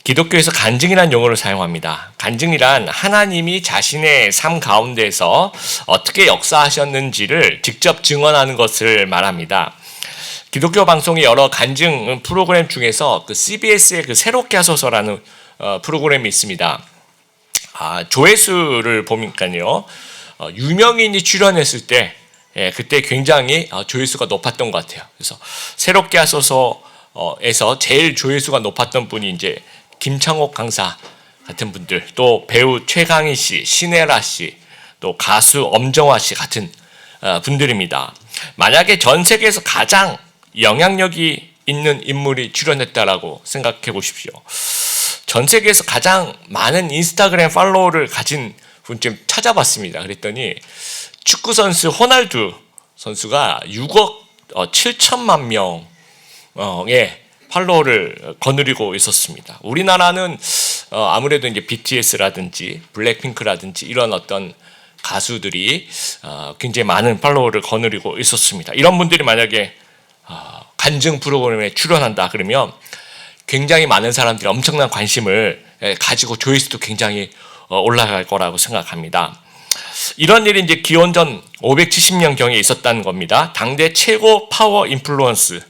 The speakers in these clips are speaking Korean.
기독교에서 간증이란 용어를 사용합니다. 간증이란 하나님이 자신의 삶 가운데서 어떻게 역사하셨는지를 직접 증언하는 것을 말합니다. 기독교 방송의 여러 간증 프로그램 중에서 그 CBS의 그 새롭게 하소서라는 프로그램이 있습니다. 조회수를 보니까요, 유명인이 출연했을 때 그때 굉장히 조회수가 높았던 것 같아요. 그래서 새롭게 하소서에서 제일 조회수가 높았던 분이 이제 김창옥 강사 같은 분들, 또 배우 최강희 씨, 신혜라 씨, 또 가수 엄정화 씨 같은 분들입니다. 만약에 전 세계에서 가장 영향력이 있는 인물이 출연했다라고 생각해 보십시오. 전 세계에서 가장 많은 인스타그램 팔로워를 가진 분 좀 찾아봤습니다. 그랬더니 축구 선수 호날두 선수가 6억 7천만 명의 팔로워를 거느리고 있었습니다. 우리나라는 아무래도 이제 BTS라든지 블랙핑크라든지 이런 어떤 가수들이 굉장히 많은 팔로워를 거느리고 있었습니다. 이런 분들이 만약에 간증 프로그램에 출연한다 그러면 굉장히 많은 사람들이 엄청난 관심을 가지고 조회수도 굉장히 올라갈 거라고 생각합니다. 이런 일이 이제 기원전 570년경에 있었다는 겁니다. 당대 최고 파워 인플루언스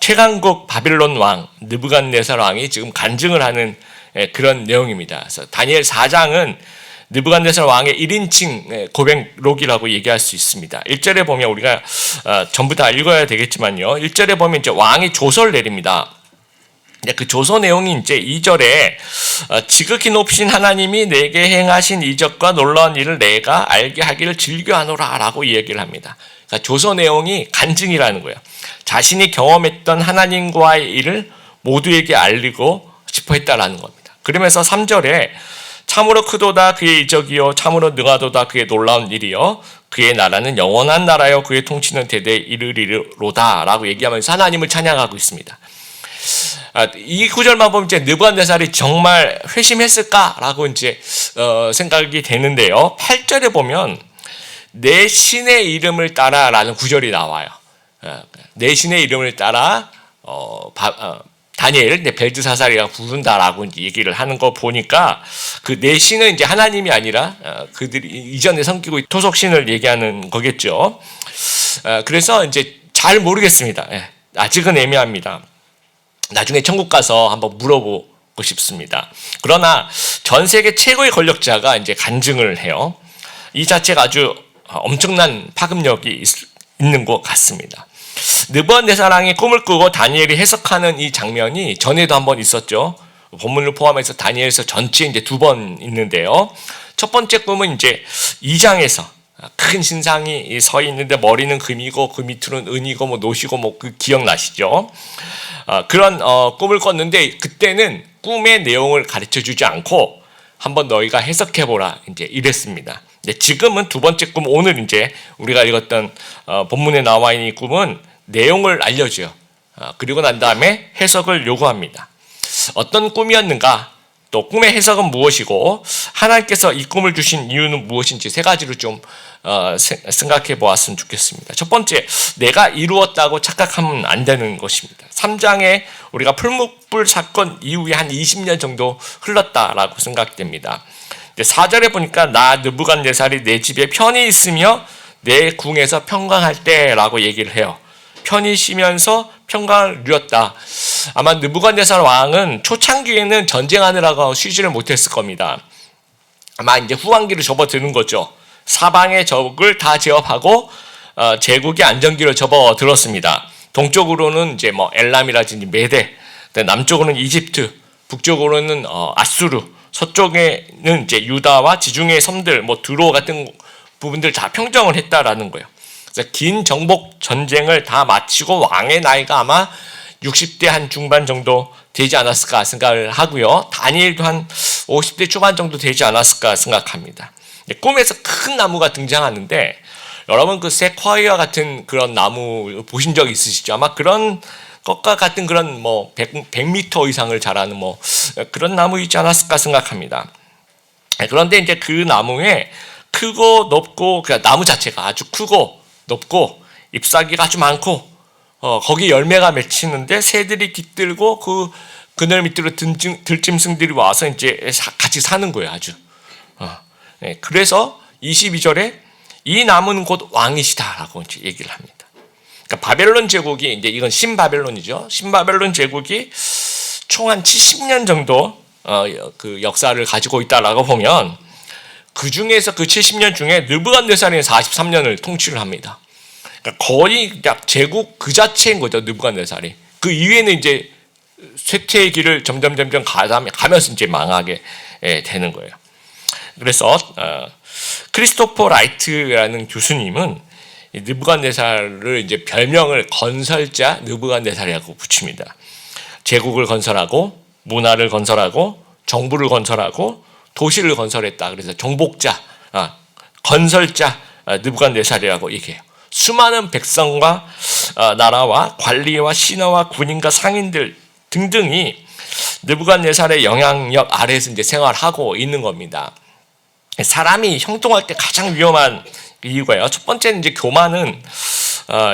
최강국 바빌론 왕 느부갓네살 왕이 지금 간증을 하는 그런 내용입니다. 그래서 다니엘 4장은 느부갓네살 왕의 1인칭 고백록이라고 얘기할 수 있습니다. 1절에 보면 우리가 전부 다 읽어야 되겠지만요. 1절에 보면 이제 왕이 조서를 내립니다. 그 조서 내용이 이제 2절에 지극히 높으신 하나님이 내게 행하신 이적과 놀라운 일을 내가 알게 하기를 즐겨하노라 라고 얘기를 합니다. 그러니까 조서 내용이 간증이라는 거예요. 자신이 경험했던 하나님과의 일을 모두에게 알리고 싶어 했다라는 겁니다. 그러면서 3절에 참으로 크도다 그의 이적이요 참으로 능하도다 그의 놀라운 일이요 그의 나라는 영원한 나라요 그의 통치는 대대에 이르리로다 라고 얘기하면서 하나님을 찬양하고 있습니다. 이 구절만 보면 이제 느부갓네살이 정말 회심했을까라고 이제 생각이 되는데요. 8절에 보면 내 신의 이름을 따라라는 구절이 나와요. 내 신의 이름을 따라 다니엘 벨드사살이라고 부른다라고 이제 얘기를 하는 거 보니까 그 내 신은 이제 하나님이 아니라 그들이 이전에 섬기고 토속신을 얘기하는 거겠죠. 그래서 이제 잘 모르겠습니다. 아직은 애매합니다. 나중에 천국 가서 한번 물어보고 싶습니다. 그러나 전 세계 최고의 권력자가 이제 간증을 해요. 이 자체가 아주 엄청난 파급력이 있는 것 같습니다. 느부갓네살 왕이 꿈을 꾸고 다니엘이 해석하는 이 장면이 전에도 한번 있었죠. 본문을 포함해서 다니엘서 전체에 이제 2번 있는데요. 첫 번째 꿈은 이제 2장에서 큰 신상이 서 있는데 머리는 금이고 그 밑으로는 은이고 뭐 노시고 뭐 그 기억나시죠? 그런 꿈을 꿨는데 그때는 꿈의 내용을 가르쳐 주지 않고 한번 너희가 해석해 보라 이제 이랬습니다. 지금은 두 번째 꿈, 오늘 이제 우리가 읽었던 본문에 나와 있는 이 꿈은 내용을 알려줘요. 그리고 난 다음에 해석을 요구합니다. 어떤 꿈이었는가, 또 꿈의 해석은 무엇이고 하나님께서 이 꿈을 주신 이유는 무엇인지 세 가지로 좀 생각해 보았으면 좋겠습니다. 첫 번째, 내가 이루었다고 착각하면 안 되는 것입니다. 3장에 우리가 풀무불 사건 이후에 한 20년 정도 흘렀다라고 생각됩니다. 4절에 보니까 나 느부갓네살이 내 집에 편히 있으며 내 궁에서 평강할 때라고 얘기를 해요. 편히 쉬면서 평강을 누렸다. 아마 느부갓네살 왕은 초창기에는 전쟁하느라고 쉬지를 못했을 겁니다. 아마 이제 후반기를 접어드는 거죠. 사방의 적을 다 제압하고 제국의 안정기를 접어들었습니다. 동쪽으로는 이제 뭐 엘람이라든지 메대, 남쪽으로는 이집트, 북쪽으로는 아수르, 서쪽에는 이제 유다와 지중해 섬들, 뭐 드로 같은 부분들 다 평정을 했다라는 거예요. 그래서 긴 정복 전쟁을 다 마치고 왕의 나이가 아마 60대 한 중반 정도 되지 않았을까 생각을 하고요. 다니엘도 한 50대 초반 정도 되지 않았을까 생각합니다. 꿈에서 큰 나무가 등장하는데 여러분 그 세콰이어 같은 그런 나무 보신 적 있으시죠? 아마 그런 것과 같은 그런 뭐 100m 이상을 자라는 뭐 그런 나무 있지 않았을까 생각합니다. 그런데 이제 그 나무에 크고 높고 그러니까 나무 자체가 아주 크고 높고 잎사귀가 아주 많고 거기 열매가 맺히는데 새들이 깃들고 그늘 밑으로 들짐승들이 와서 이제 같이 사는 거예요, 아주. 네, 그래서 22절에 이 남은 곧 왕이시다라고 이제 얘기를 합니다. 그러니까 바벨론 제국이 이제 이건 신바벨론이죠. 신바벨론 제국이 총 한 70년 정도 그 역사를 가지고 있다라고 보면 그 중에서 그 70년 중에 느부갓네살이 43년을 통치를 합니다. 그러니까 거의 제국 그 자체인 거죠, 느부갓네살이. 그 이후에는 이제 쇠퇴의 길을 점점 가면서 이제 망하게 되는 거예요. 그래서 크리스토퍼 라이트라는 교수님은 느부갓네살을 이제 별명을 건설자 느부갓네살이라고 붙입니다. 제국을 건설하고 문화를 건설하고 정부를 건설하고 도시를 건설했다. 그래서 정복자, 건설자 느부갓네살이라고 얘기해요. 수많은 백성과 나라와 관리와 신하와 군인과 상인들 등등이 느부갓네살의 영향력 아래에서 이제 생활하고 있는 겁니다. 사람이 형통할 때 가장 위험한 이유가요. 첫 번째는 이제 교만은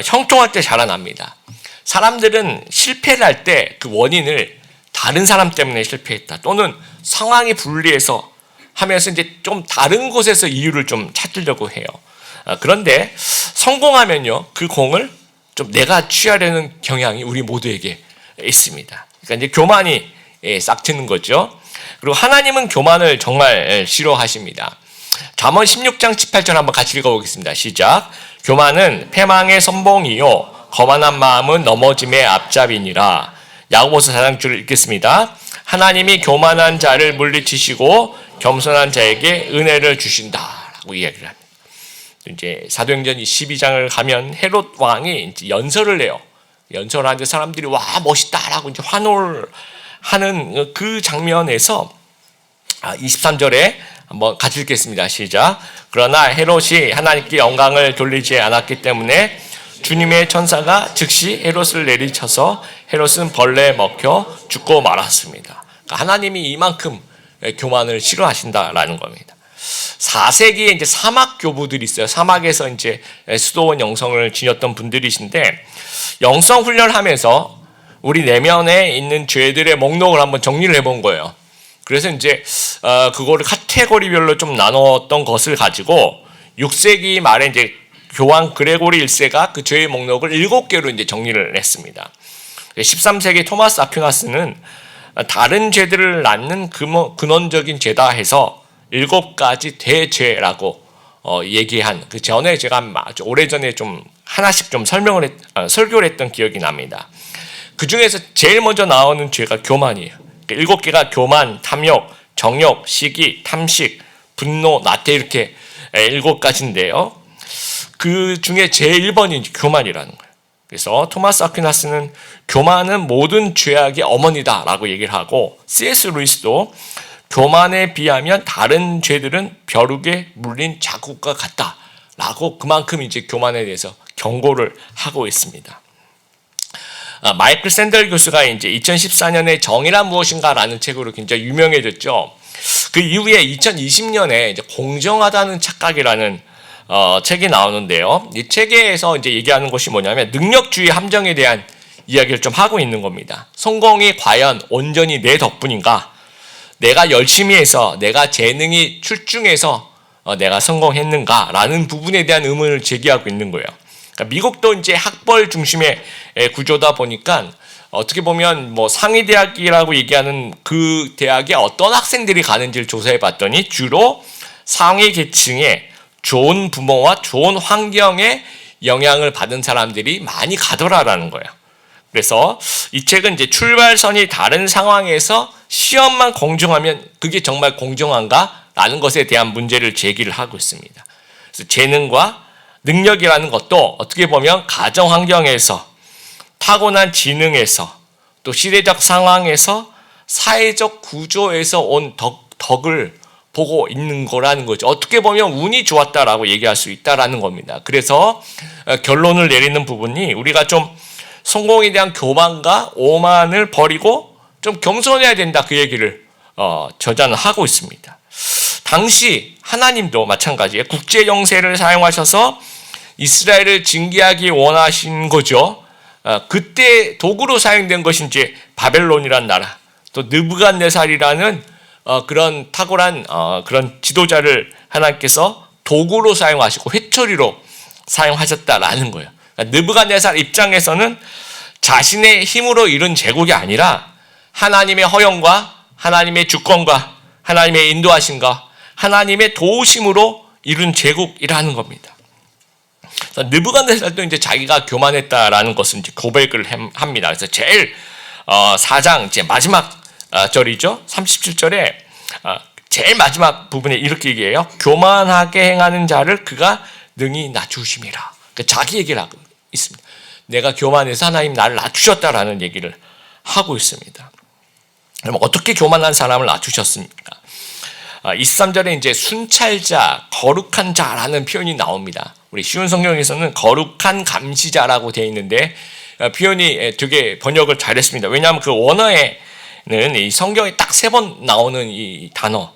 형통할 때 자라납니다. 사람들은 실패를 할 때 그 원인을 다른 사람 때문에 실패했다, 또는 상황이 불리해서 하면서 이제 좀 다른 곳에서 이유를 좀 찾으려고 해요. 그런데 성공하면요, 그 공을 좀 내가 취하려는 경향이 우리 모두에게 있습니다. 그러니까 이제 교만이 싹트는 거죠. 그리고 하나님은 교만을 정말 싫어하십니다. 잠언 16장 18절 한번 같이 읽어보겠습니다. 시작. 교만은 패망의 선봉이요 거만한 마음은 넘어짐의 앞잡이니라. 야고보서 4장줄을 읽겠습니다. 하나님이 교만한 자를 물리치시고 겸손한 자에게 은혜를 주신다라고 이야기를 합니다. 이제 사도행전 12장을 가면 헤롯 왕이 이제 연설을 해요. 연설하는데 사람들이 와 멋있다라고 이제 환호하는 그 장면에서 23절에 한번 같이 읽겠습니다. 시작. 그러나 헤롯이 하나님께 영광을 돌리지 않았기 때문에 주님의 천사가 즉시 헤롯을 내리쳐서 헤롯은 벌레에 먹혀 죽고 말았습니다. 그러니까 하나님이 이만큼 교만을 싫어하신다라는 겁니다. 4세기에 이제 사막 교부들이 있어요. 사막에서 이제 수도원 영성을 지녔던 분들이신데, 영성 훈련하면서 우리 내면에 있는 죄들의 목록을 한번 정리를 해본 거예요. 그래서 이제 그거를 카테고리별로 좀 나눴던 것을 가지고 6세기 말에 이제 교황 그레고리 1세가 그 죄의 목록을 7개로 이제 정리를 했습니다. 13세기 토마스 아퀴나스는 다른 죄들을 낳는 근원적인 죄다 해서 7가지 대죄라고 얘기한, 그 전에 제가 아주 오래전에 좀 하나씩 좀 설교를 했던 기억이 납니다. 그 중에서 제일 먼저 나오는 죄가 교만이에요. 7개가 교만, 탐욕, 정욕, 시기, 탐식, 분노, 나태, 이렇게 7가지인데요. 그 중에 제일 1번이 교만이라는 거예요. 그래서 토마스 아퀴나스는 교만은 모든 죄악의 어머니다라고 얘기를 하고, C.S. 루이스도 교만에 비하면 다른 죄들은 벼룩에 물린 자국과 같다라고 그만큼 이제 교만에 대해서 경고를 하고 있습니다. 마이클 샌델 교수가 이제 2014년에 정의란 무엇인가라는 책으로 굉장히 유명해졌죠. 그 이후에 2020년에 이제 공정하다는 착각이라는 책이 나오는데요. 이 책에서 이제 얘기하는 것이 뭐냐면 능력주의 함정에 대한 이야기를 좀 하고 있는 겁니다. 성공이 과연 온전히 내 덕분인가? 내가 열심히 해서, 내가 재능이 출중해서 내가 성공했는가라는 부분에 대한 의문을 제기하고 있는 거예요. 그러니까 미국도 이제 학벌 중심의 구조다 보니까 어떻게 보면 뭐 상위 대학이라고 얘기하는 그 대학에 어떤 학생들이 가는지를 조사해 봤더니 주로 상위 계층의 좋은 부모와 좋은 환경에 영향을 받은 사람들이 많이 가더라라는 거예요. 그래서 이 책은 이제 출발선이 다른 상황에서 시험만 공정하면 그게 정말 공정한가? 라는 것에 대한 문제를 제기를 하고 있습니다. 그래서 재능과 능력이라는 것도 어떻게 보면 가정 환경에서, 타고난 지능에서, 또 시대적 상황에서, 사회적 구조에서 온 덕을 보고 있는 거라는 거죠. 어떻게 보면 운이 좋았다라고 얘기할 수 있다라는 겁니다. 그래서 결론을 내리는 부분이 우리가 좀 성공에 대한 교만과 오만을 버리고 좀 겸손해야 된다, 그 얘기를 저자는 하고 있습니다. 당시 하나님도 마찬가지예요. 국제 영세를 사용하셔서 이스라엘을 징계하기 원하신 거죠. 그때 도구로 사용된 것이 이제 바벨론이란 나라, 또 느부갓네살이라는 그런 탁월한 그런 지도자를 하나님께서 도구로 사용하시고 회초리로 사용하셨다라는 거예요. 그러니까 느부갓네살 입장에서는 자신의 힘으로 이룬 제국이 아니라 하나님의 허용과 하나님의 주권과 하나님의 인도하심과 하나님의 도우심으로 이룬 제국이라는 겁니다. 느부갓네살도 이제 자기가 교만했다라는 것을 이제 고백을 합니다. 그래서 제일 4장 이제 마지막 절이죠. 37절에 제일 마지막 부분에 이렇게 얘기해요. 교만하게 행하는 자를 그가 능히 낮추심이라. 그러니까 자기 얘기를 하고 있습니다. 내가 교만해서 하나님 나를 낮추셨다라는 얘기를 하고 있습니다. 그럼 어떻게 교만한 사람을 낮추셨습니까? 23절에 이제 순찰자, 거룩한 자라는 표현이 나옵니다. 우리 쉬운 성경에서는 거룩한 감시자라고 되어 있는데 표현이 되게 번역을 잘했습니다. 왜냐하면 그 원어에는 이 성경에 딱 3번 나오는 이 단어,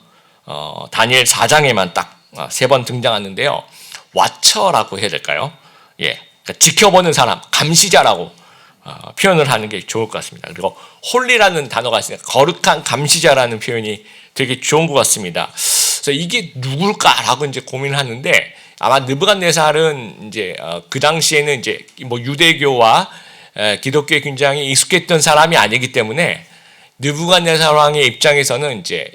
다니엘 4장에만 딱 3번 등장하는데요. 왓처라고 해야 될까요? 예, 그러니까 지켜보는 사람, 감시자라고 표현을 하는 게 좋을 것 같습니다. 그리고 홀리라는 단어가 있으니까 거룩한 감시자라는 표현이 되게 좋은 것 같습니다. 그래서 이게 누굴까라고 이제 고민을 하는데 아마 느부갓네살은 이제 그 당시에는 이제 뭐 유대교와 기독교에 굉장히 익숙했던 사람이 아니기 때문에 느부갓네살 왕의 입장에서는 이제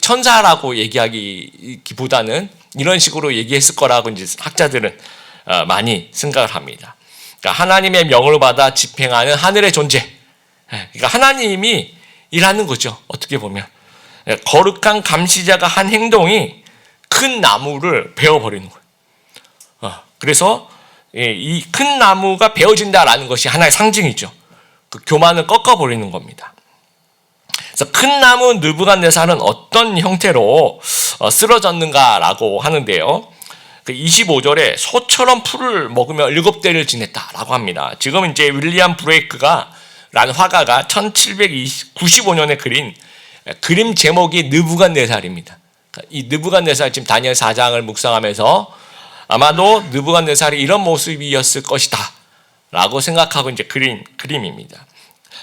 천사라고 얘기하기보다는 이런 식으로 얘기했을 거라고 이제 학자들은 많이 생각을 합니다. 그러니까 하나님의 명을 받아 집행하는 하늘의 존재. 그러니까 하나님이 일하는 거죠. 어떻게 보면 거룩한 감시자가 한 행동이 큰 나무를 베어버리는 거예요. 그래서 이 큰 나무가 베어진다라는 것이 하나의 상징이죠. 그 교만을 꺾어버리는 겁니다. 그래서 큰 나무 느부갓네살은 어떤 형태로 쓰러졌는가라고 하는데요. 그 25절에 소처럼 풀을 먹으며 7대를 지냈다라고 합니다. 지금 이제 윌리엄 브레이크가 라는 화가가 1795년에 그린 그림 제목이 느부갓네살입니다. 이 느부갓네살 지금 다니엘 4장을 묵상하면서 아마도 느부갓네살이 이런 모습이었을 것이다 라고 생각하고 이제 그린 그림입니다.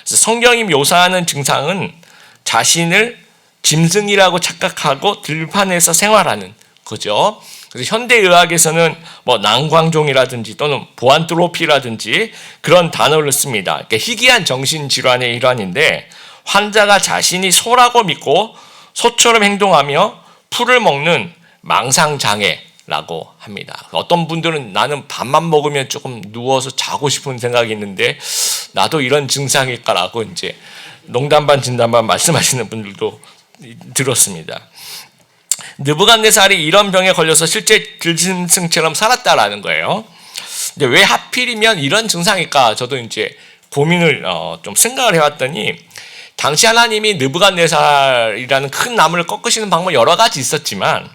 그래서 성경이 묘사하는 증상은 자신을 짐승이라고 착각하고 들판에서 생활하는 거죠. 그래서 현대의학에서는 뭐 난광종이라든지 또는 보안트로피라든지 그런 단어를 씁니다. 그러니까 희귀한 정신질환의 일환인데 환자가 자신이 소라고 믿고 소처럼 행동하며 풀을 먹는 망상장애라고 합니다. 어떤 분들은 나는 밥만 먹으면 조금 누워서 자고 싶은 생각이 있는데 나도 이런 증상일까라고 이제 농담 반 진담 반 말씀하시는 분들도 들었습니다. 느부갓네살이 이런 병에 걸려서 실제 들짐승처럼 살았다라는 거예요. 근데 왜 하필이면 이런 증상일까? 저도 이제 고민을 좀 생각을 해왔더니 당시 하나님이 느부갓네살이라는 큰 나무를 꺾으시는 방법 여러 가지 있었지만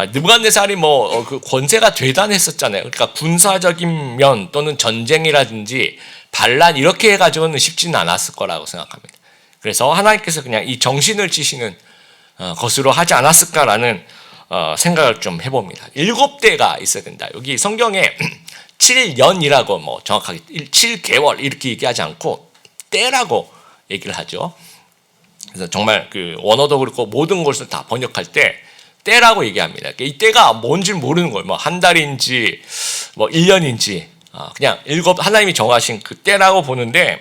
느부갓네살이 뭐 그 권세가 대단했었잖아요. 그러니까 군사적인 면 또는 전쟁이라든지 반란 이렇게 해가지고는 쉽지는 않았을 거라고 생각합니다. 그래서 하나님께서 그냥 이 정신을 치시는 것으로 하지 않았을까라는 생각을 좀 해봅니다. 7대가 있어야 된다. 여기 성경에 7년이라고 뭐 정확하게 7개월 이렇게 얘기하지 않고 때라고 얘기를 하죠. 그래서 정말 그 원어도 그렇고 모든 것을 다 번역할 때 때라고 얘기합니다. 이 때가 뭔지 모르는 거예요. 뭐 한 달인지 뭐 1년인지 그냥 하나님이 정하신 그 때라고 보는데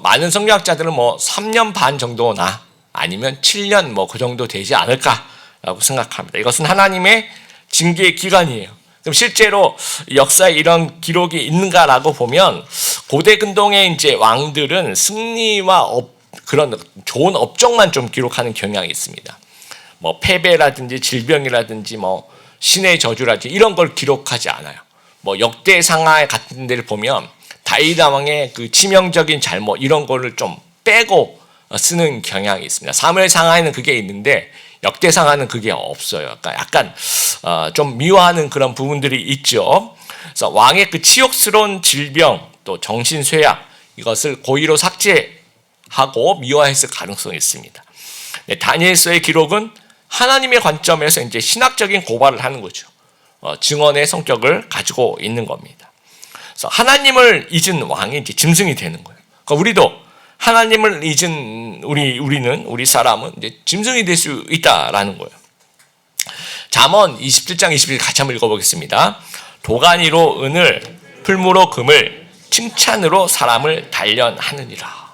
많은 성경학자들은 뭐 3년 반 정도나 아니면 7년 뭐 그 정도 되지 않을까라고 생각합니다. 이것은 하나님의 징계의 기간이에요. 그럼 실제로 역사에 이런 기록이 있는가라고 보면 고대 근동의 이제 왕들은 승리와 그런 좋은 업적만 좀 기록하는 경향이 있습니다. 뭐 패배라든지 질병이라든지 뭐 신의 저주라든지 이런 걸 기록하지 않아요. 뭐 역대상하 같은 데를 보면 다윗 왕의 그 치명적인 잘못 이런 거를 좀 빼고 쓰는 경향이 있습니다. 사무엘상하에는 그게 있는데 역대상하는 그게 없어요. 그러니까 약간 좀 미워하는 그런 부분들이 있죠. 그래서 왕의 그 치욕스러운 질병 또 정신쇠약 이것을 고의로 삭제하고 미워했을 가능성이 있습니다. 다니엘서의 기록은 하나님의 관점에서 이제 신학적인 고발을 하는 거죠. 증언의 성격을 가지고 있는 겁니다. 그래서 하나님을 잊은 왕이 이제 짐승이 되는 거예요. 그러니까 우리도 하나님을 잊은 우리 사람은 이제 짐승이 될 수 있다라는 거예요. 잠언 27장 21절 같이 한번 읽어보겠습니다. 도가니로 은을, 풀무로 금을, 칭찬으로 사람을 단련하느니라.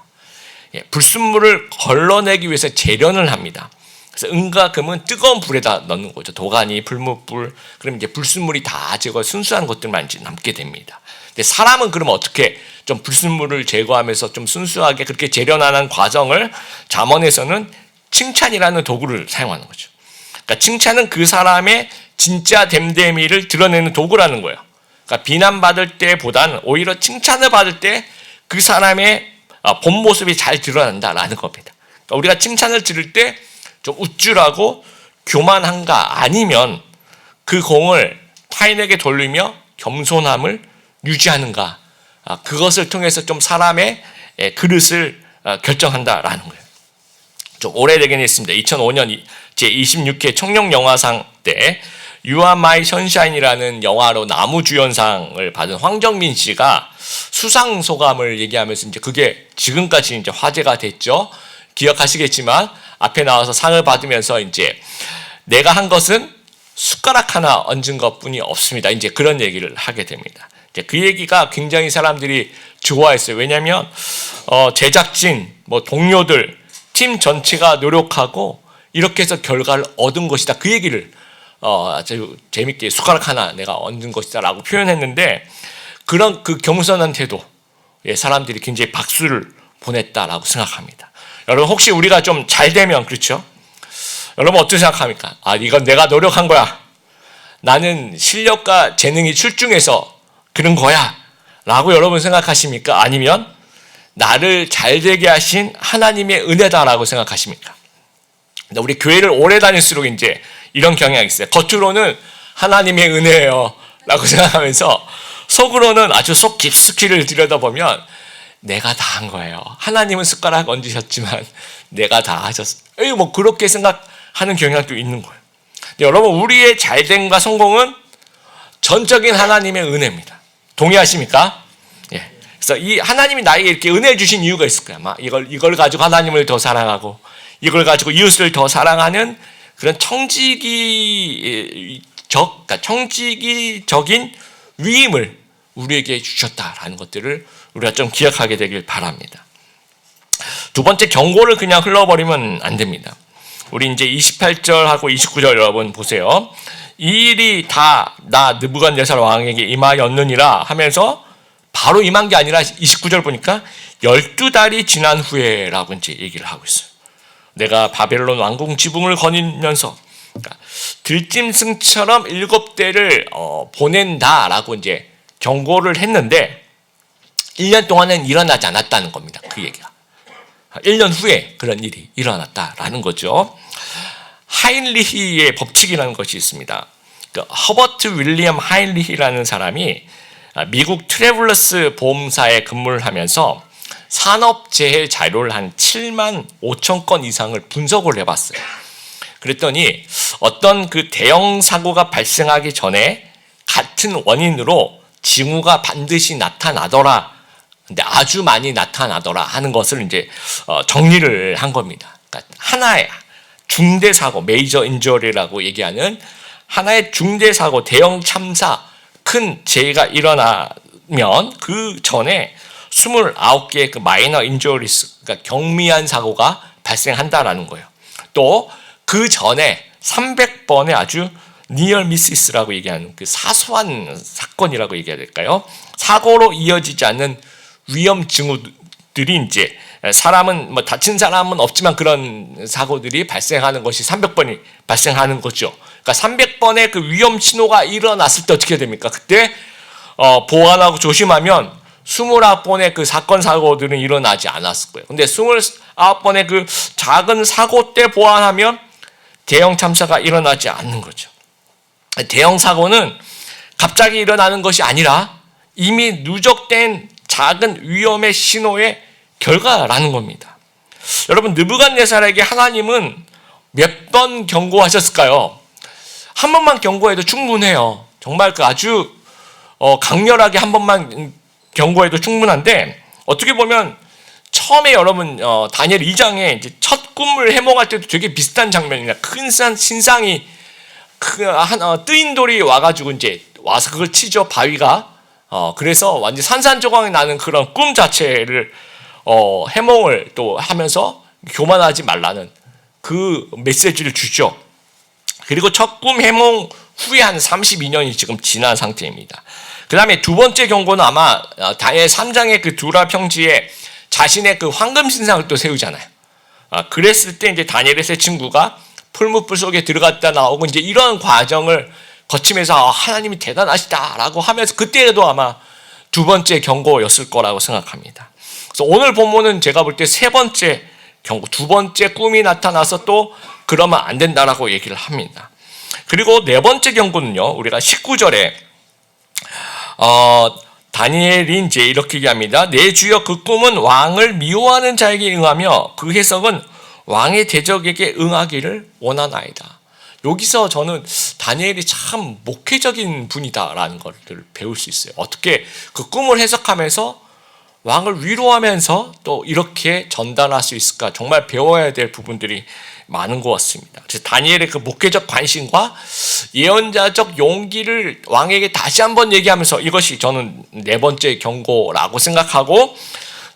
불순물을 걸러내기 위해서 재련을 합니다. 그래서 은과 금은 뜨거운 불에다 넣는 거죠. 도가니, 풀무불, 그럼 이제 불순물이 다 제거, 순수한 것들만 이제 남게 됩니다. 근데 사람은 그러면 어떻게 좀 불순물을 제거하면서 좀 순수하게 그렇게 재련하는 과정을 잠언에서는 칭찬이라는 도구를 사용하는 거죠. 그러니까 칭찬은 그 사람의 진짜 됨됨이를 드러내는 도구라는 거예요. 그러니까 비난받을 때보다는 오히려 칭찬을 받을 때 그 사람의 본 모습이 잘 드러난다라는 겁니다. 그러니까 우리가 칭찬을 들을 때 좀 우쭐하고 교만한가 아니면 그 공을 타인에게 돌리며 겸손함을 유지하는가, 그것을 통해서 좀 사람의 그릇을 결정한다라는 거예요. 좀 오래되긴 했습니다. 2005년 제26회 청룡영화상 때 You Are My Sunshine이라는 영화로 나무주연상을 받은 황정민 씨가 수상 소감을 얘기하면서 이제 그게 지금까지 이제 화제가 됐죠. 기억하시겠지만 앞에 나와서 상을 받으면서 이제 내가 한 것은 숟가락 하나 얹은 것뿐이 없습니다. 이제 그런 얘기를 하게 됩니다. 이제 그 얘기가 굉장히 사람들이 좋아했어요. 왜냐하면 제작진, 동료들, 팀 전체가 노력하고 이렇게 해서 결과를 얻은 것이다. 그 얘기를 아주 재밌게 숟가락 하나 내가 얹은 것이다라고 표현했는데 그런 그 겸손한 태도, 사람들이 굉장히 박수를 보냈다라고 생각합니다. 여러분 혹시 우리가 좀 잘 되면 그렇죠? 여러분 어떻게 생각합니까? 이건 내가 노력한 거야. 나는 실력과 재능이 출중해서 그런 거야. 라고 여러분 생각하십니까? 아니면 나를 잘 되게 하신 하나님의 은혜다라고 생각하십니까? 우리 교회를 오래 다닐수록 이제 이런 경향이 있어요. 겉으로는 하나님의 은혜예요. 라고 생각하면서 속으로는 아주 속 깊숙이를 들여다보면 내가 다 한 거예요. 하나님은 숟가락 얹으셨지만 내가 다 하셨어요. 그렇게 생각하는 경향도 있는 거예요. 여러분 우리의 잘됨과 성공은 전적인 하나님의 은혜입니다. 동의하십니까? 그래서 이 하나님이 나에게 이렇게 은혜 주신 이유가 있을 거야. 이걸 가지고 하나님을 더 사랑하고 이걸 가지고 이웃을 더 사랑하는 그런 청지기적인 위임을 우리에게 주셨다라는 것들을 우리가 좀 기억하게 되길 바랍니다. 두 번째, 경고를 그냥 흘러버리면 안 됩니다. 우리 이제 28절하고 29절 여러분 보세요. 이 일이 다 나 느부갓네살 왕에게 임하였느니라 하면서 바로 임한 게 아니라 29절 보니까 12달이 지난 후에라고 이제 얘기를 하고 있어요. 내가 바벨론 왕궁 지붕을 거니면서 들짐승처럼 7대를 보낸다라고 이제 경고를 했는데 1년 동안은 일어나지 않았다는 겁니다. 그 얘기가. 1년 후에 그런 일이 일어났다라는 거죠. 하인리히의 법칙이라는 것이 있습니다. 허버트 윌리엄 하인리히라는 사람이 미국 트래블러스 보험사에 근무를 하면서 산업재해 자료를 한 7만 5천 건 이상을 분석을 해봤어요. 그랬더니 어떤 그 대형 사고가 발생하기 전에 같은 원인으로 징후가 반드시 나타나더라. 근데 아주 많이 나타나더라 하는 것을 이제 정리를 한 겁니다. 그러니까 하나의 중대 사고, 메이저 인저리라고 얘기하는 하나의 중대 사고, 대형 참사, 큰 재해가 일어나면 그 전에 29개의 그 마이너 인저리스, 그러니까 경미한 사고가 발생한다라는 거예요. 또 그 전에 300번의 아주 니얼 미시스라고 얘기하는 그 사소한 사건이라고 얘기해야 될까요? 사고로 이어지지 않는 위험 징후들이 이제 사람은 다친 사람은 없지만 그런 사고들이 발생하는 것이 300번이 발생하는 거죠. 그러니까 300번의 그 위험 신호가 일어났을 때 어떻게 됩니까? 그때 보완하고 조심하면 29번의 그 사건 사고들은 일어나지 않았을 거예요. 근데 29번의 그 작은 사고 때 보완하면 대형 참사가 일어나지 않는 거죠. 대형 사고는 갑자기 일어나는 것이 아니라 이미 누적된 작은 위험의 신호의 결과라는 겁니다. 여러분 느부갓네살에게 하나님은 몇 번 경고하셨을까요? 한 번만 경고해도 충분해요. 정말 그 아주 강렬하게 한 번만 경고해도 충분한데 어떻게 보면 처음에 여러분 다니엘 2장에 이제 첫 꿈을 해몽할 때도 되게 비슷한 장면이나 큰 신상이 뜨인 돌이 와가지고 이제 와서 그걸 치죠. 바위가 그래서 완전 산산조각이 나는 그런 꿈 자체를 해몽을 또 하면서 교만하지 말라는 그 메시지를 주죠. 그리고 첫 꿈 해몽 후에 한 32년이 지금 지난 상태입니다. 그 다음에 두 번째 경고는 아마 다니엘 3장의 그 두라 평지에 자신의 그 황금 신상을 또 세우잖아요. 그랬을 때 이제 다니엘의 세 친구가 풀무불 속에 들어갔다 나오고 이제 이런 과정을 거치면서 하나님이 대단하시다라고 하면서 그때에도 아마 두 번째 경고였을 거라고 생각합니다. 그래서 오늘 본문은 제가 볼 때 세 번째 경고, 두 번째 꿈이 나타나서 또 그러면 안 된다라고 얘기를 합니다. 그리고 네 번째 경고는요, 우리가 19절에 다니엘이 이제 이렇게 얘기합니다. 내 주여 그 꿈은 왕을 미워하는 자에게 응하며 그 해석은 왕의 대적에게 응하기를 원하나이다. 여기서 저는 다니엘이 참 목회적인 분이다라는 것을 배울 수 있어요. 어떻게 그 꿈을 해석하면서 왕을 위로하면서 또 이렇게 전달할 수 있을까? 정말 배워야 될 부분들이 많은 것 같습니다. 그래서 다니엘의 그 목회적 관심과 예언자적 용기를 왕에게 다시 한번 얘기하면서 이것이 저는 네 번째 경고라고 생각하고,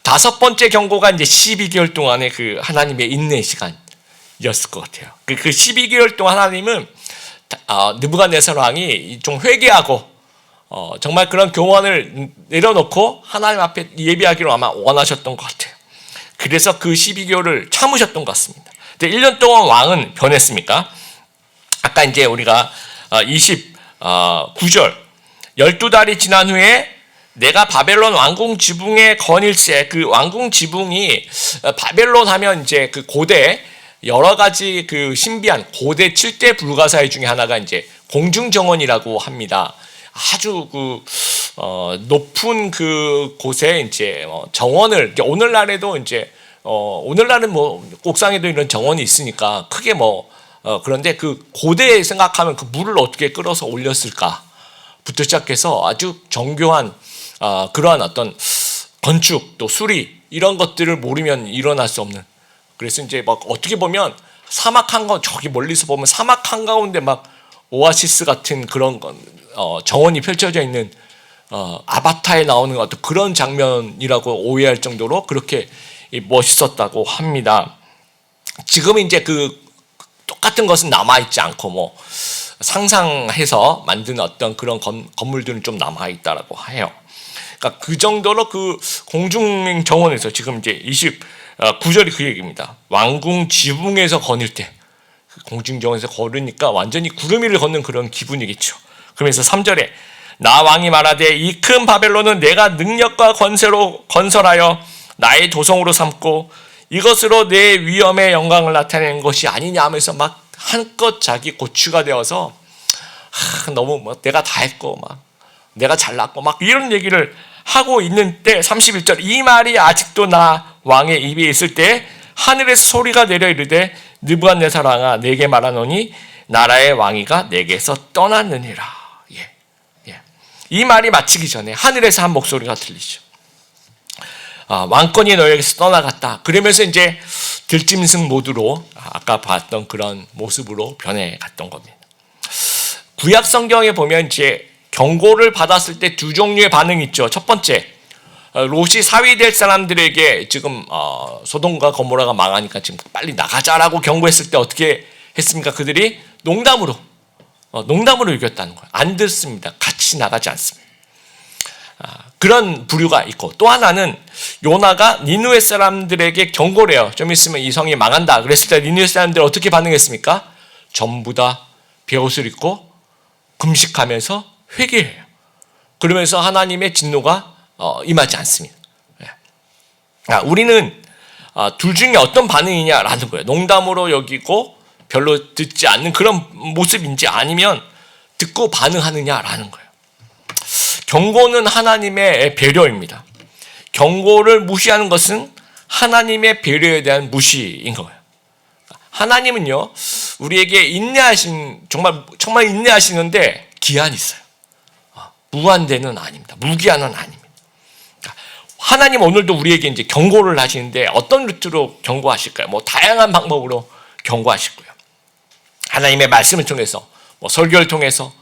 다섯 번째 경고가 이제 12개월 동안의 그 하나님의 인내 시간이었을 것 같아요. 그 12개월 동안 하나님은 느부갓네살 왕이 좀 회개하고 정말 그런 교만을 내려놓고 하나님 앞에 예배하기로 아마 원하셨던 것 같아요. 그래서 그 12개월을 참으셨던 것 같습니다. 근데 1년 동안 왕은 변했습니까? 아까 이제 우리가 29절 12달이 지난 후에 내가 바벨론 왕궁 지붕에 거닐세, 그 왕궁 지붕이 바벨론 하면 이제 그 고대 여러 가지 그 신비한 고대 7대 불가사의 중에 하나가 이제 공중정원이라고 합니다. 아주 높은 그 곳에 이제 정원을, 오늘날에도 이제 오늘날은 뭐 옥상에도 이런 정원이 있으니까 크게 그런데 그 고대에 생각하면 그 물을 어떻게 끌어서 올렸을까부터 시작해서 아주 정교한 그러한 어떤 건축 또 수리 이런 것들을 모르면 일어날 수 없는, 그래서 이제 막 어떻게 보면 사막 한가운데, 저기 멀리서 보면 사막 한가운데 막 오아시스 같은 그런 정원이 펼쳐져 있는 아바타에 나오는 어떤 그런 장면이라고 오해할 정도로 그렇게 멋있었다고 합니다. 지금 이제 그 똑같은 것은 남아있지 않고 상상해서 만든 어떤 그런 건물들은 좀 남아있다라고 해요. 그러니까 그 정도로 그 공중 정원에서 지금 이제 29절이 그 얘기입니다. 왕궁 지붕에서 거닐 때 공중 정원에서 걸으니까 완전히 구름 위를 걷는 그런 기분이겠죠. 그러면서 3절에 나 왕이 말하되 이 큰 바벨론은 내가 능력과 권세로 건설하여 나의 도성으로 삼고 이것으로 내 위엄의 영광을 나타내는 것이 아니냐 하면서 막 한껏 자기 고추가 되어서 너무 내가 다 했고 막 내가 잘났고 막 이런 얘기를 하고 있는 때 31절 이 말이 아직도 나 왕의 입에 있을 때 하늘에서 소리가 내려 이르되 느부갓네살 왕아 내게 말하노니 나라의 왕위가 내게서 떠났느니라. 이 말이 마치기 전에 하늘에서 한 목소리가 들리죠. 왕권이 너에게서 떠나갔다. 그러면서 이제 들짐승 모드로 아까 봤던 그런 모습으로 변해갔던 겁니다. 구약 성경에 보면 이제 경고를 받았을 때 두 종류의 반응이 있죠. 첫 번째, 롯이 사위될 사람들에게 지금 소돔과 고모라가 망하니까 지금 빨리 나가자라고 경고했을 때 어떻게 했습니까? 그들이 농담으로 이겼다는 거예요. 안 듣습니다. 같이 나가지 않습니다. 그런 부류가 있고, 또 하나는 요나가 니느웨 사람들에게 경고를 해요. 좀 있으면 이 성이 망한다. 그랬을 때 니느웨 사람들 어떻게 반응했습니까? 전부 다 베옷을 입고 금식하면서 회개해요. 그러면서 하나님의 진노가 임하지 않습니다. 우리는 둘 중에 어떤 반응이냐라는 거예요. 농담으로 여기고 별로 듣지 않는 그런 모습인지 아니면 듣고 반응하느냐라는 거예요. 경고는 하나님의 배려입니다. 경고를 무시하는 것은 하나님의 배려에 대한 무시인 거예요. 하나님은요, 우리에게 정말 인내하시는데 기한이 있어요. 무한대는 아닙니다. 무기한은 아닙니다. 하나님 오늘도 우리에게 이제 경고를 하시는데 어떤 루트로 경고하실까요? 뭐 다양한 방법으로 경고하실 거예요. 하나님의 말씀을 통해서, 뭐 설교를 통해서,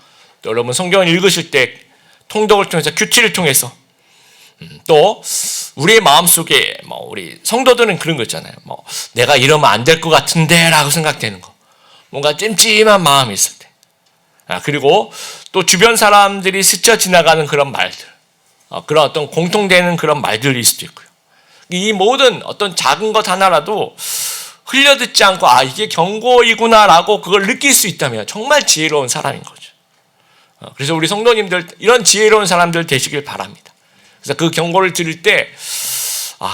또 여러분 성경을 읽으실 때 통독을 통해서, 큐티를 통해서, 또 우리의 마음속에 뭐 우리 성도들은 그런 거 있잖아요. 뭐 내가 이러면 안 될 것 같은데라고 생각되는 거, 뭔가 찜찜한 마음이 있을 때, 그리고 또 주변 사람들이 스쳐 지나가는 그런 말들, 그런 어떤 공통되는 그런 말들일 수도 있고요. 이 모든 어떤 작은 것 하나라도 흘려듣지 않고 이게 경고이구나라고 그걸 느낄 수 있다면 정말 지혜로운 사람인 거죠. 그래서 우리 성도님들 이런 지혜로운 사람들 되시길 바랍니다. 그래서 그 경고를 들을 때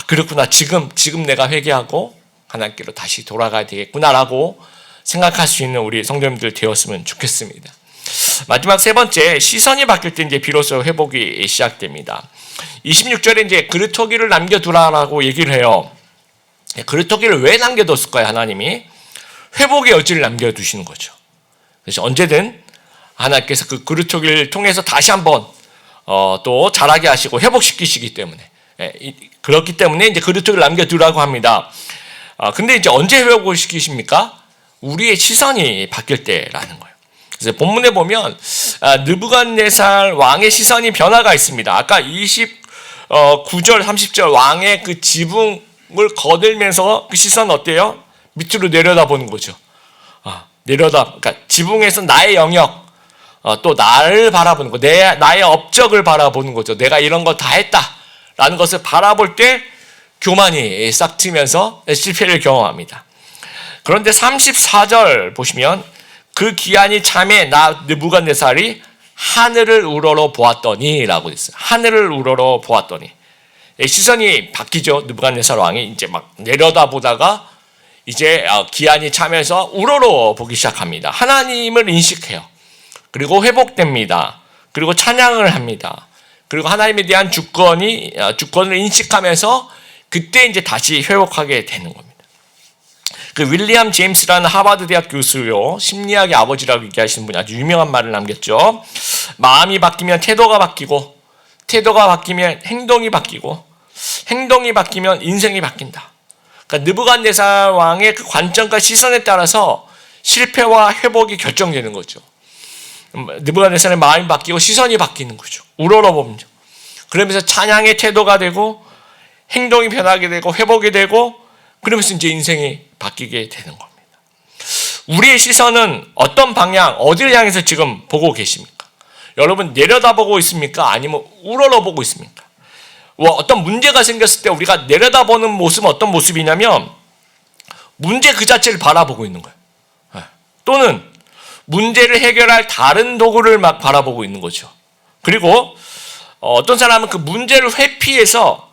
그렇구나, 지금 내가 회개하고 하나님께로 다시 돌아가야 되겠구나라고 생각할 수 있는 우리 성도님들 되었으면 좋겠습니다. 마지막 세 번째, 시선이 바뀔 때 이제 비로소 회복이 시작됩니다. 26절에 이제 그릇토기를 남겨두라라고 얘기를 해요. 그릇토기를 왜 남겨뒀을까요? 하나님이 회복의 여지를 남겨두시는 거죠. 그래서 언제든 하나님께서 그 그릇토기를 통해서 다시 한번 또 자라게 하시고 회복시키시기 때문에, 그렇기 때문에 이제 그릇토기를 남겨두라고 합니다. 근데 이제 언제 회복을 시키십니까? 우리의 시선이 바뀔 때라는 거예요. 그래서 본문에 보면 느부갓네살 왕의 시선이 변화가 있습니다. 아까 29절 30절 왕의 그 지붕을 거들면서 그 시선 어때요? 밑으로 내려다보는 거죠. 그러니까 지붕에서 나의 영역, 또 나를 바라보는 거, 나의 업적을 바라보는 거죠. 내가 이런 거 다 했다라는 것을 바라볼 때 교만이 싹 트면서 실패를 경험합니다. 그런데 34절 보시면 그 기한이 참에 나 느부갓네살이 하늘을 우러러 보았더니 라고 있어요. 하늘을 우러러 보았더니. 시선이 바뀌죠. 느부갓네살 왕이 이제 막 내려다보다가 이제 기한이 차면서 우러러 보기 시작합니다. 하나님을 인식해요. 그리고 회복됩니다. 그리고 찬양을 합니다. 그리고 하나님에 대한 주권을 인식하면서 그때 이제 다시 회복하게 되는 겁니다. 그 윌리엄 제임스라는 하버드 대학 교수요, 심리학의 아버지라고 얘기하시는 분이 아주 유명한 말을 남겼죠. 마음이 바뀌면 태도가 바뀌고, 태도가 바뀌면 행동이 바뀌고, 행동이 바뀌면 인생이 바뀐다. 그러니까 느부갓네살 왕의 그 관점과 시선에 따라서 실패와 회복이 결정되는 거죠. 느부갓네살의 마음이 바뀌고 시선이 바뀌는 거죠. 우러러봅니다. 그러면서 찬양의 태도가 되고, 행동이 변하게 되고, 회복이 되고, 그러면서 이제 인생이 바뀌게 되는 겁니다. 우리의 시선은 어떤 방향, 어디를 향해서 지금 보고 계십니까? 여러분 내려다보고 있습니까? 아니면 우러러보고 있습니까? 어떤 문제가 생겼을 때 우리가 내려다보는 모습은 어떤 모습이냐면 문제 그 자체를 바라보고 있는 거예요. 또는 문제를 해결할 다른 도구를 막 바라보고 있는 거죠. 그리고 어떤 사람은 그 문제를 회피해서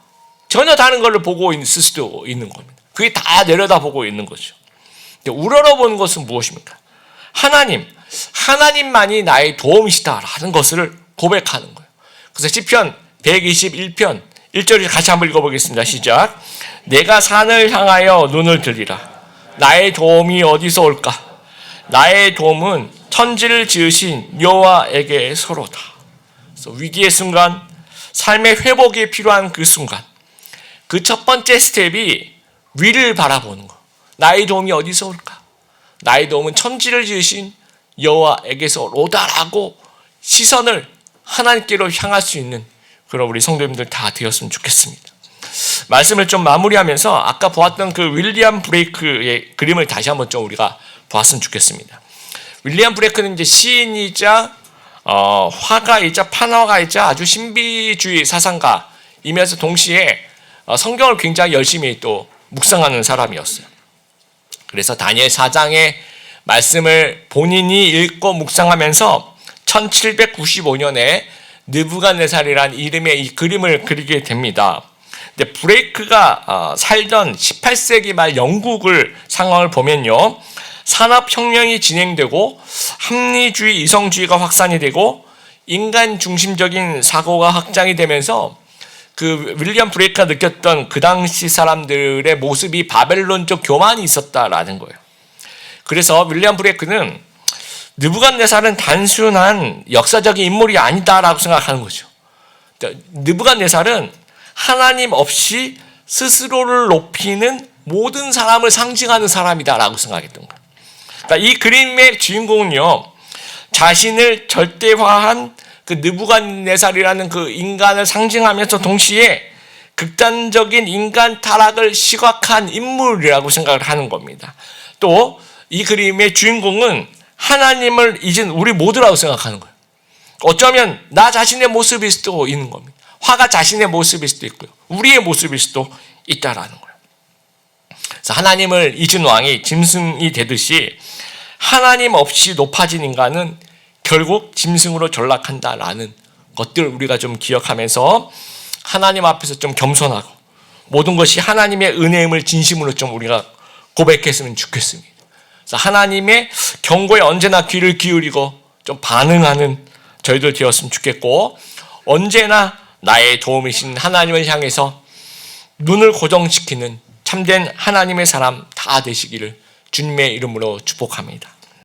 전혀 다른 걸 보고 있을 수도 있는 겁니다. 그게 다 내려다보고 있는 거죠. 우러러보는 것은 무엇입니까? 하나님만이 나의 도움이시다라는 것을 고백하는 거예요. 그래서 시편 121편 1절을 같이 한번 읽어보겠습니다. 시작. 내가 산을 향하여 눈을 들리라. 나의 도움이 어디서 올까? 나의 도움은 천지를 지으신 여호와에게서로다. 그래서 위기의 순간, 삶의 회복이 필요한 그 순간, 그 첫 번째 스텝이 위를 바라보는 거. 나의 도움이 어디서 올까? 나의 도움은 천지를 지으신 여호와에게서 오다라고 시선을 하나님께로 향할 수 있는 그런 우리 성도님들 다 되었으면 좋겠습니다. 말씀을 좀 마무리하면서 아까 보았던 그 윌리엄 브레이크의 그림을 다시 한번 좀 우리가 보았으면 좋겠습니다. 윌리엄 브레이크는 이제 시인이자 화가이자 판화가이자 아주 신비주의 사상가이면서 동시에 성경을 굉장히 열심히 또 묵상하는 사람이었어요. 그래서 다니엘 4장의 말씀을 본인이 읽고 묵상하면서 1795년에 느부갓네살이라는 이름의 이 그림을 그리게 됩니다. 근데 브레이크가 살던 18세기 말 영국을 상황을 보면요, 산업혁명이 진행되고 합리주의, 이성주의가 확산이 되고 인간 중심적인 사고가 확장이 되면서 그 윌리엄 브레이크가 느꼈던 그 당시 사람들의 모습이 바벨론적 교만이 있었다라는 거예요. 그래서 윌리엄 브레이크는 느부갓네살은 단순한 역사적인 인물이 아니다라고 생각하는 거죠. 느부갓네살은 하나님 없이 스스로를 높이는 모든 사람을 상징하는 사람이다라고 생각했던 거예요. 그러니까 이 그림의 주인공은요, 자신을 절대화한 그 느부갓네살이라는 그 인간을 상징하면서 동시에 극단적인 인간 타락을 시각한 인물이라고 생각을 하는 겁니다. 또 이 그림의 주인공은 하나님을 잊은 우리 모두라고 생각하는 거예요. 어쩌면 나 자신의 모습일 수도 있는 겁니다. 화가 자신의 모습일 수도 있고요, 우리의 모습일 수도 있다라는 거예요. 그래서 하나님을 잊은 왕이 짐승이 되듯이 하나님 없이 높아진 인간은 결국 짐승으로 전락한다라는 것들을 우리가 좀 기억하면서 하나님 앞에서 좀 겸손하고 모든 것이 하나님의 은혜임을 진심으로 좀 우리가 고백했으면 좋겠습니다. 그래서 하나님의 경고에 언제나 귀를 기울이고 좀 반응하는 저희들 되었으면 좋겠고, 언제나 나의 도움이신 하나님을 향해서 눈을 고정시키는 참된 하나님의 사람 다 되시기를 주님의 이름으로 축복합니다.